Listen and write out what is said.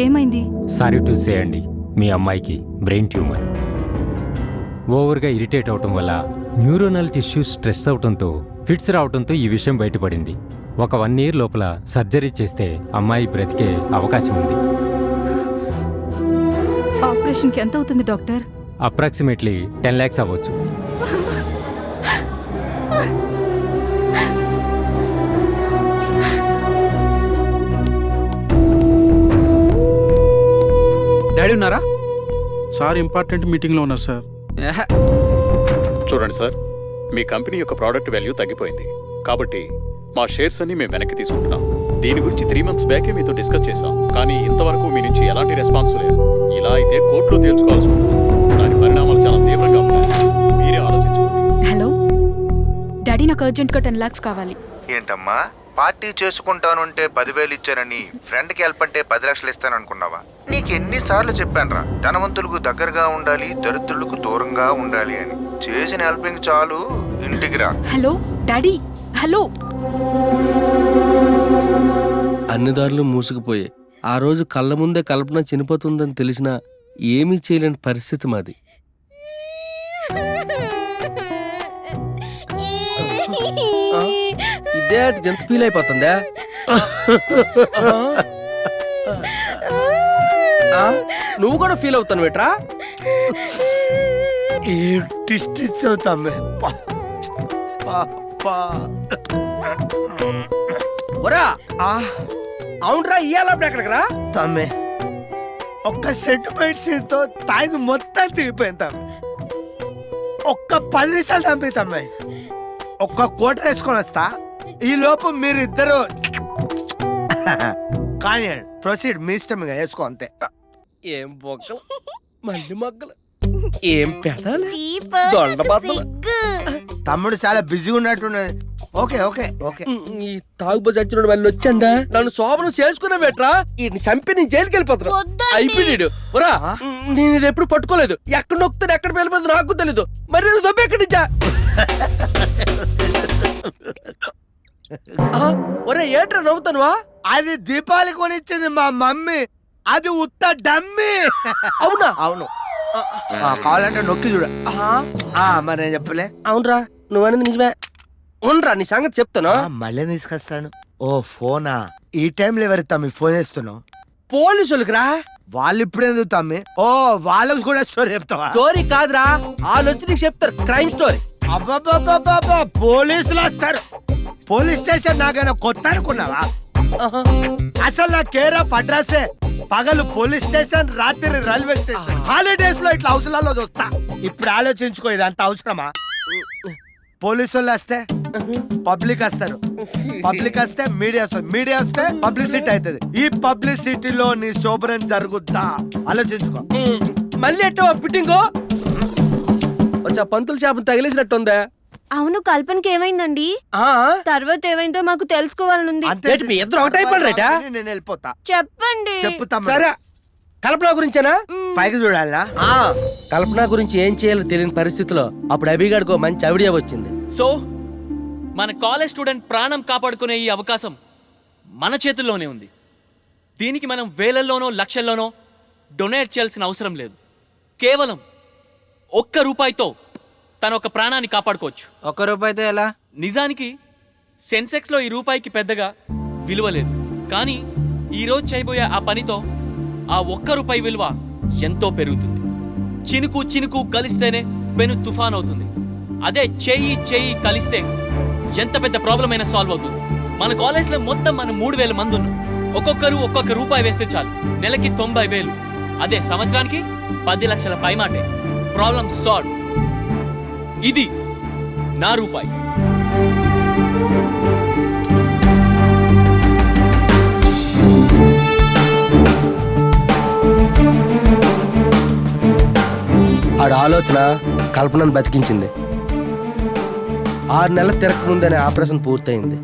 ఏమైంది? Sorry to say అండి, మీ అమ్మాయికి బ్రెయిన్ ట్యూమర్. ఓవర్గా ఇరిటేట్ అవటం వల్ల న్యూరోనల్ టిష్యూస్ స్ట్రెస్ అవటంతో ఫిట్స్ రావడంతో ఈ విషయం బయటపడింది. ఒక 1 year లోపల సర్జరీ చేస్తే అమ్మాయి బ్రతికే అవకాశం ఉంది. ఆపరేషన్కి ఎంత అవుతుంది డాక్టర్? అప్రాక్సిమేట్లీ 10 lakhs అవ్వచ్చు. డాడీ ఉన్నారా? సార్ ఇంపార్టెంట్ మీటింగ్లో ఉన్నారు సార్. చూడండి సార్, మీ కంపెనీ యొక్క ప్రోడక్ట్ వాల్యూ తగ్గిపోయింది కాబట్టి మా షేర్స్ అన్ని మేము వెనక్కి తీసుకుంటున్నాం. దీని గురించి 3 months బ్యాకే మీతో డిస్కస్ చేశాం, కానీ ఇంతవరకు మీ నుంచి ఎలాంటి రెస్పాన్స్ లేదు. ఇలా అయితే కోర్టులో తేల్చుకోవాల్సి ఉంటుంది. దాని పరిణామాలు చాలా తీవ్రంగా ఉన్నాయి. మీరే ఆలోచించుకోండి. హలో డాడీ, నాకు అర్జెంట్గా 10 lakhs కావాలి. ఏంటమ్మా, పార్టీ చేసుకుంటానుంటే 10,000 ఇచ్చానని ఫ్రెండ్కి హెల్ప్ అంటే 10 లక్షలు ఇస్తాననుకున్నావా? నీకు ఎన్నిసార్లు చెప్పానురా, ధనవంతులకు దగ్గరగా ఉండాలి, దరిద్రులకు దూరంగా ఉండాలి అని. చేసిన హెల్పింగ్ చాలు, ఇంటికి రా. Hello daddy, hello. అన్ని దారులు మూసుకుపోయాయి. ఆ రోజు కళ్ళ ముందే కల్పన చనిపోతుందని తెలిసినా ఏమీ చేయలేని పరిస్థితి మాది. ఇదే ఎంత ఫీల్ అయిపోతుందా? నువ్వు కూడా ఫీల్ అవుతాను బెట్రా. అవునరా, ఇయ్యాలప్పుడు ఎక్కడికి రా తమ్మే. ఒక్క సెంటిమెంట్స్ తో తాయి మొత్తం తిరిగిపోయింది తమ్మి. ఒక్క 10 నిమిషాలు తమ్మి తమ్మి. ఒక్క కోట వేసుకొని వస్తా. ఈ లోపు మీరిద్దరు కానీ ప్రొసీడ్, మీ ఇష్టం ఇక వేసుకో అంతే. ఏం బొక్కలు, మళ్ళీ మొగ్గలు, ఏం పెదాలు, దొండ బద్దలు. తమ్ముడు చాలా బిజీగా ఉన్నట్టున్నది. Okay okay okay. ఈ తాగుబోజు వచ్చిన మళ్ళీ వచ్చండా నన్ను శోభనం చేసుకున్నా బెట్రా. ఈ చంపి నేను జైలుకి వెళ్ళిపోతున్నా. అయిపోయాడు. ఒరా, నేను ఇది ఎప్పుడు పట్టుకోలేదు. ఎక్కడ నొక్కుతాను, ఎక్కడ వెళ్ళిపోతుంది నాకు తెలీదు. మరి దొబ్బ ఎక్కడి నుంచా? ఒరే, ఏంట్రా నవ్వుతానువా? అది దీపావళి కొనిచ్చింది మా మమ్మీ. అది ఉత్త డమ్మి. అవునా? అవును. కావాలంటే నొక్కి చూడ. మరి నేను చెప్పలే. అవునరా, నువ్వనేది నిజమే. అవునరా, నీ సంగతి చెప్తాను. మళ్ళీ తీసుకొస్తాను. ఓ ఫోనా? ఈ టైంలో ఎవరి తమ్మి ఫోన్ చేస్తున్నావు? పోలీసులకు రా. వాళ్ళు ఇప్పుడు ఎందుకు తమ్మి? ఓ, వాళ్ళకి కూడా స్టోరీ చెప్తావా? స్టోరీ కాదురా, వాళ్ళు వచ్చి నీకు చెప్తారు క్రైమ్ స్టోరీ. అబ్బాబాబాబా, పోలీసులు వస్తారు. పోలీస్ స్టేషన్ నాకైనా కొత్త అనుకున్నావా? అసలు నా కేర్ ఆఫ్ అడ్రస్ పగలు పోలీస్ స్టేషన్, రాత్రి రైల్వే స్టేషన్. హాలిడేస్ లో ఇట్లా హౌస్లలో చూస్తా. ఇప్పుడు ఆలోచించుకో, ఇదంత అవసరమా? పోలీసు వాళ్ళు వస్తే పబ్లిక్ వస్తారు, పబ్లిక్ వస్తే మీడియా వస్తుంది, మీడియా వస్తే పబ్లిసిటీ అవుతుంది. ఈ పబ్లిసిటీలో నీ శోభనం జరుగుద్దా? ఆలోచించుకో. మళ్ళీ ఎట్టో ఫిట్టింగో వచ్చా పంతులు చేపను తగిలేసినట్టుందా? అవును, కల్పనకి ఏమైందండి? తర్వాత ఏమైందో మాకు తెలుసుకోవాలనుంది. ఇద్దరు ఒకటైపోయారట. నేను వెళ్ళిపోతా. చెప్పండి. చెప్పుతా. సరే, కల్పన గురించేనా? పైకి చూడాలా? కల్పన గురించి ఏం చేయాలో తెలియని పరిస్థితిలో అప్పుడు అభిగాడికో మంచి ఐడియా వచ్చింది. సో మన కాలేజ్ స్టూడెంట్ ప్రాణం కాపాడుకునే ఈ అవకాశం మన చేతుల్లోనే ఉంది. దీనికి మనం వేలల్లోనో లక్షల్లోనో డొనేట్ చేయాల్సిన అవసరం లేదు. కేవలం 1 రూపాయితో తన ఒక ప్రాణాన్ని కాపాడుకోవచ్చు. 1 రూపాయితో ఎలా? నిజానికి సెన్సెక్స్లో ఈ రూపాయికి పెద్దగా విలువ లేదు, కానీ ఈరోజు చేయబోయే ఆ పనితో ఆ 1 రూపాయి విలువ ఎంతో పెరుగుతుంది. చినుకు చినుకు కలిస్తేనే పెను తుఫాన్ అవుతుంది. అదే చెయ్యి చెయ్యి కలిస్తే ఎంత పెద్ద ప్రాబ్లం అయినా సాల్వ్ అవుతుంది. మన కాలేజ్లో మొత్తం మనం 3,000 మంది ఉన్నాం. ఒక్కొక్కరు 1 రూపాయి వేస్తే చాలు, నెలకి 90,000. అదే సంవత్సరానికి 10 లక్షల పైమాటే. Problem solve. ఇది నా రూపాయి. ఆడ ఆలోచన కల్పనను బతికించింది. 6 నెలల తిరగక ముందనే ఆపరేషన్ పూర్తయింది.